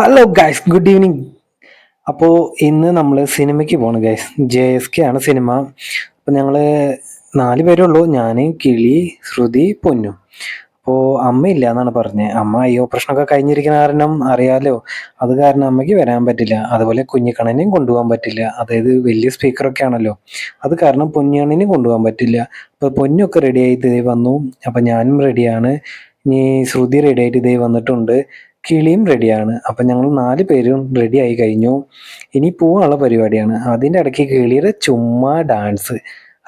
Hello guys, good evening. അപ്പോൾ ഇന്ന് നമ്മൾ സിനിമയ്ക്ക് പോകണം ഗൈസ്. JSK ആണ് സിനിമ. അപ്പോൾ ഞങ്ങൾ 4 പേരുള്ളൂ. ഞാൻ, കിളി, ശ്രുതി, പൊന്നു. അപ്പോൾ അമ്മയില്ല എന്നാണ് പറഞ്ഞത്. അമ്മ ഈ ഓപ്പറേഷനൊക്കെ കഴിഞ്ഞിരിക്കുന്ന കാരണം അറിയാലോ, അത് കാരണം അമ്മയ്ക്ക് വരാൻ പറ്റില്ല. അതുപോലെ കുഞ്ഞിക്കണ്ണനെയും കൊണ്ടുപോകാൻ പറ്റില്ല, അതായത് വലിയ സ്പീക്കറൊക്കെ ആണല്ലോ. അത് കാരണം പൊന്നിയണ്ണിനെയും കൊണ്ടുപോകാൻ പറ്റില്ല. അപ്പോൾ പൊന്നൊക്കെ റെഡി ആയിട്ട് ഇതേ വന്നു. അപ്പം ഞാനും റെഡിയാണ്. ഇനി ശ്രുതി റെഡി ആയിട്ട് ഇതേ വന്നിട്ടുണ്ട്. കിളിയും റെഡിയാണ്. അപ്പം ഞങ്ങൾ 4 പേരും റെഡി ആയി കഴിഞ്ഞു. ഇനി പോവാനുള്ള പരിപാടിയാണ്. അതിൻ്റെ ഇടയ്ക്ക് കിളിയുടെ ചുമ്മാ ഡാൻസ്.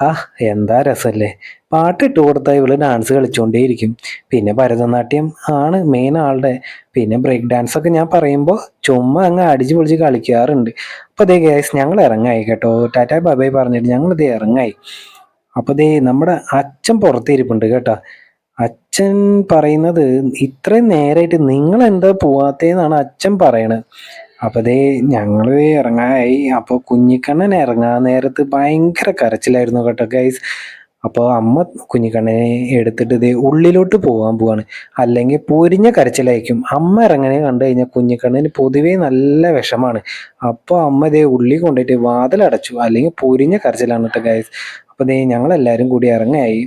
ആ, എന്താ രസമല്ലേ! പാട്ട് ഇട്ട് കൊടുത്താൽ ഇവള് ഡാൻസ് കളിച്ചുകൊണ്ടേയിരിക്കും. പിന്നെ ഭരതനാട്യം ആണ് മെയിൻ ആളുടെ. പിന്നെ ബ്രേക്ക് ഡാൻസ് ഒക്കെ ഞാൻ പറയുമ്പോൾ ചുമ്മാ അങ്ങ് അടിച്ചു പൊളിച്ച് കളിക്കാറുണ്ട്. അപ്പോൾ ദേ ഗൈസ്, ഞങ്ങൾ ഇറങ്ങായി കേട്ടോ. ടാറ്റാ ബൈ ബൈ പറഞ്ഞിട്ട് ഞങ്ങൾ ദേ ഇറങ്ങായി. അപ്പോൾ ദേ നമ്മുടെ അച്ഛൻ പുറത്തിരിപ്പുണ്ട് കേട്ടോ. അച്ഛൻ പറയുന്നത്, ഇത്രയും നേരമായിട്ട് നിങ്ങൾ എന്താ പോവാത്തേന്നാണ് അച്ഛൻ പറയണത്. അപ്പൊ ദേ ഞങ്ങള് ഇറങ്ങാനായി. അപ്പൊ കുഞ്ഞിക്കണ്ണൻ ഇറങ്ങാൻ നേരത്ത് ഭയങ്കര കരച്ചിലായിരുന്നു കേട്ടോ ഗൈസ്. അപ്പോൾ അമ്മ കുഞ്ഞിക്കണ്ണനെ എടുത്തിട്ട് ദേ ഉള്ളിലോട്ട് പോകാൻ പോവാണ്. അല്ലെങ്കിൽ പൊരിഞ്ഞ കരച്ചിലായിരിക്കും. അമ്മ ഇറങ്ങണേ കണ്ടു കഴിഞ്ഞാൽ കുഞ്ഞിക്കണ്ണന് പൊതുവേ നല്ല വിഷമാണ്. അപ്പോൾ അമ്മ ദേ ഉള്ളി കൊണ്ടുപോയിട്ട് വാതിലടച്ചു. അല്ലെങ്കിൽ പൊരിഞ്ഞ കരച്ചിലാണ് കേട്ടോ ഗൈസ്. അപ്പോൾ ദേ ഞങ്ങളെല്ലാവരും കൂടി ഇറങ്ങായി.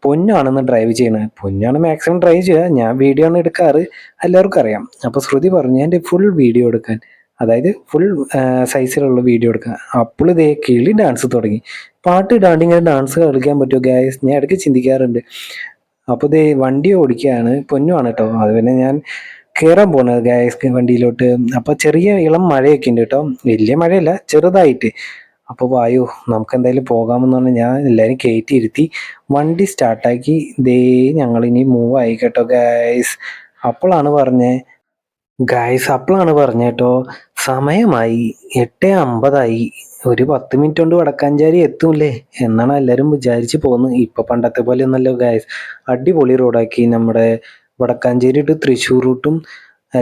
പൊന്നാണെന്ന് ഡ്രൈവ് ചെയ്യണത്. പൊന്നാണ് മാക്സിമം ഡ്രൈവ് ചെയ്യുക, ഞാൻ വീഡിയോ ആണ് എടുക്കാറ്, എല്ലാവർക്കും അറിയാം. അപ്പോൾ ശ്രുതി പറഞ്ഞു എൻ്റെ ഫുൾ വീഡിയോ എടുക്കാൻ, അതായത് ഫുൾ സൈസിലുള്ള വീഡിയോ എടുക്കാൻ. അപ്പോൾ ഇതേ കിളി ഡാൻസ് തുടങ്ങി. പാട്ട് ഇടാണ്ട് ഇങ്ങനെ ഡാൻസ് കളിക്കാൻ പറ്റുമോ ഗായസ്? ഞാൻ ഇടയ്ക്ക് ചിന്തിക്കാറുണ്ട്. അപ്പോൾ ഇതേ വണ്ടി ഓടിക്കുകയാണ്, പൊന്നുമാണ് കേട്ടോ. അത് പിന്നെ ഞാൻ കയറാൻ പോണത് ഗായസ് വണ്ടിയിലോട്ട്. അപ്പോൾ ചെറിയ ഇളം മഴയൊക്കെ ഉണ്ട് കേട്ടോ, വലിയ മഴയല്ല, ചെറുതായിട്ട്. അപ്പോൾ വായു, നമുക്ക് എന്തായാലും പോകാമെന്ന് പറഞ്ഞാൽ ഞാൻ എല്ലാവരും കയറ്റിയിരുത്തി വണ്ടി സ്റ്റാർട്ടാക്കി. ദേ ഞങ്ങളിനി മൂവ് ആയി കേട്ടോ ഗായ്സ്. അപ്പോഴാണ് പറഞ്ഞേ അപ്പോഴാണ് പറഞ്ഞേട്ടോ, സമയമായി 8:50. ഒരു 10 മിനിറ്റ് കൊണ്ട് വടക്കാഞ്ചേരി എത്തൂല്ലേ എന്നാണ് എല്ലാവരും വിചാരിച്ച് പോകുന്നത്. ഇപ്പൊ പണ്ടത്തെ പോലെ ഒന്നല്ലോ ഗായ്സ്, അടിപൊളി റോഡാക്കി. നമ്മുടെ വടക്കാഞ്ചേരി ടു തൃശ്ശൂർ റൂട്ടും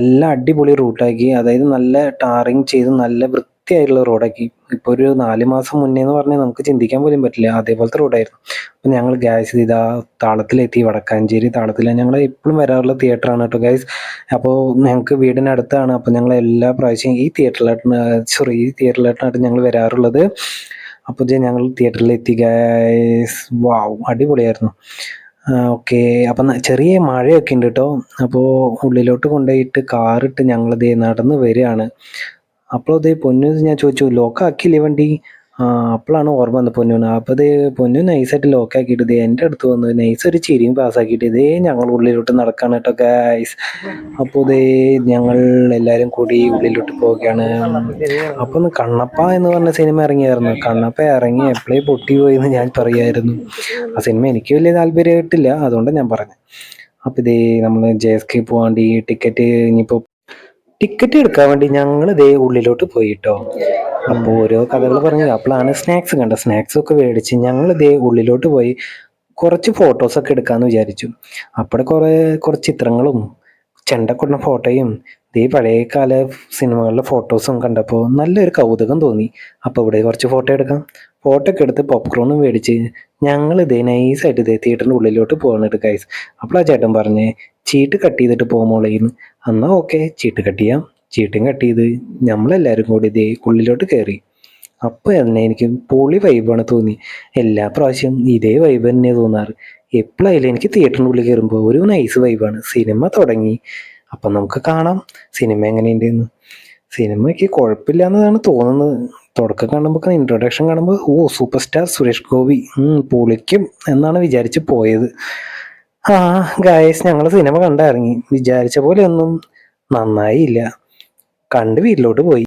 എല്ലാം അടിപൊളി റൂട്ടാക്കി. അതായത് നല്ല ടാറിങ് ചെയ്ത് നല്ല വൃത്തിയായിട്ടുള്ള റോഡാക്കി. ഇപ്പോൾ ഒരു 4 മാസം മുന്നേ എന്ന് പറഞ്ഞാൽ നമുക്ക് ചിന്തിക്കാൻ പോലും പറ്റില്ല, അതേപോലത്തെ റോഡായിരുന്നു. അപ്പം ഞങ്ങൾ ഗായ്സ് ഇതാ താളത്തിലെത്തി. വടക്കാഞ്ചേരി താളത്തിലാണ് ഞങ്ങൾ എപ്പോഴും വരാറുള്ള തിയേറ്ററാണ് കേട്ടോ ഗായ്സ്. അപ്പോൾ ഞങ്ങൾക്ക് വീടിനടുത്താണ്. അപ്പോൾ ഞങ്ങൾ എല്ലാ പ്രാവശ്യം ഈ തിയേറ്ററിലായിട്ടാണ് ഞങ്ങൾ വരാറുള്ളത്. അപ്പോൾ ഞങ്ങൾ തിയേറ്ററിലെത്തി ഗായ്സ്. വാവ്, അടിപൊളിയായിരുന്നു. ഓക്കെ. അപ്പം ചെറിയ മഴയൊക്കെ ഉണ്ട് കേട്ടോ. അപ്പോൾ ഉള്ളിലോട്ട് കൊണ്ടുപോയിട്ട് കാറിട്ട് ഞങ്ങളിതേ നടന്ന് വരികയാണ്. അപ്പോൾ അതേ പൊന്നു ഞാൻ ചോദിച്ചു, ലോക്കാക്കിയില്ലേ വണ്ടി? അപ്പോഴാണ് ഓർമ്മ വന്നത് പൊന്നുവിന്. അപ്പോൾ അതേ പൊന്നു നൈസായിട്ട് ലോക്കാക്കിയിട്ട് ഇതേ എൻ്റെ അടുത്ത് വന്ന് നൈസ് ഒരു ചിരിയും പാസ്സാക്കിയിട്ട് ഇതേ ഞങ്ങൾ ഉള്ളിലോട്ട് നടക്കാണ് കേട്ടോ ഗായ്സ്. അപ്പോൾ ഇതേ ഞങ്ങൾ എല്ലാവരും കൂടി ഉള്ളിലോട്ട് പോവുകയാണ്. അപ്പോൾ ഒന്ന് കണ്ണപ്പ എന്ന് പറഞ്ഞ സിനിമ ഇറങ്ങിയായിരുന്നു. കണ്ണപ്പ ഇറങ്ങി എപ്പോഴേ പൊട്ടിപ്പോയി എന്ന് ഞാൻ പറയായിരുന്നു. ആ സിനിമ എനിക്ക് വലിയ താല്പര്യമായിട്ടില്ല, അതുകൊണ്ടാണ് ഞാൻ പറഞ്ഞത്. അപ്പോൾ ഇതേ നമ്മൾ JSK പോകാൻ വേണ്ടി ടിക്കറ്റ് എടുക്കാൻ വേണ്ടി ഞങ്ങൾ ഇതേ ഉള്ളിലോട്ട് പോയിട്ടോ. അപ്പോൾ ഓരോ കഥകൾ പറഞ്ഞു. അപ്പോഴാണ് സ്നാക്സ് കണ്ട. സ്നാക്സ് ഒക്കെ മേടിച്ച് ഞങ്ങൾ ഇതേ ഉള്ളിലോട്ട് പോയി കുറച്ച് ഫോട്ടോസൊക്കെ എടുക്കാമെന്ന് വിചാരിച്ചു. അപ്പോൾ കുറച്ച് ചിത്രങ്ങളും ചെണ്ടക്കൊണ്ട ഫോട്ടോയും ഇതേ പഴയകാല സിനിമകളിലെ ഫോട്ടോസും കണ്ടപ്പോൾ നല്ലൊരു കൗതുകം തോന്നി. അപ്പോൾ ഇവിടെ കുറച്ച് ഫോട്ടോ എടുക്കാം. ഫോട്ടോ ഒക്കെ എടുത്ത് പോപ്കോണും മേടിച്ച് ഞങ്ങൾ ഇതേ നൈസായിട്ട് ഇതേ തിയേറ്ററിൻ്റെ ഉള്ളിലോട്ട് പോകണിട്ട് ഗൈസ്. അപ്പോൾ ആ ചേട്ടൻ പറഞ്ഞേ, ചീട്ട് കട്ട് ചെയ്തിട്ട് പോകുമ്പോളേന്ന്. എന്നാൽ ഓക്കെ, ചീട്ട് കട്ട് ചെയ്യാം. ചീട്ടും കട്ട് ചെയ്ത് നമ്മളെല്ലാവരും കൂടി ഇതേ ഉള്ളിലോട്ട് കയറി. അപ്പോൾ തന്നെ എനിക്ക് പൊളി വൈബാണ് തോന്നി. എല്ലാ പ്രാവശ്യവും ഇതേ വൈബ് തന്നെ തോന്നാറ്. എപ്പോഴായാലും എനിക്ക് തിയേറ്ററിൻ്റെ ഉള്ളിൽ കയറുമ്പോൾ ഒരു നൈസ് വൈബാണ്. സിനിമ തുടങ്ങി. അപ്പം നമുക്ക് കാണാം സിനിമ എങ്ങനെയുണ്ടെന്ന്. സിനിമയ്ക്ക് കുഴപ്പമില്ല എന്നതാണ് തോന്നുന്നത്. തുടക്കം കാണുമ്പോൾ, ഇൻട്രൊഡക്ഷൻ കാണുമ്പോൾ സൂപ്പർ സ്റ്റാർ സുരേഷ് ഗോപി പൊളിക്കും എന്നാണ് വിചാരിച്ച് പോയത്. ഗായസ്, ഞങ്ങൾ സിനിമ കണ്ടിറങ്ങി. വിചാരിച്ച പോലെ ഒന്നും നന്നായില്ല. കണ്ട് വീട്ടിലോട്ട് പോയി.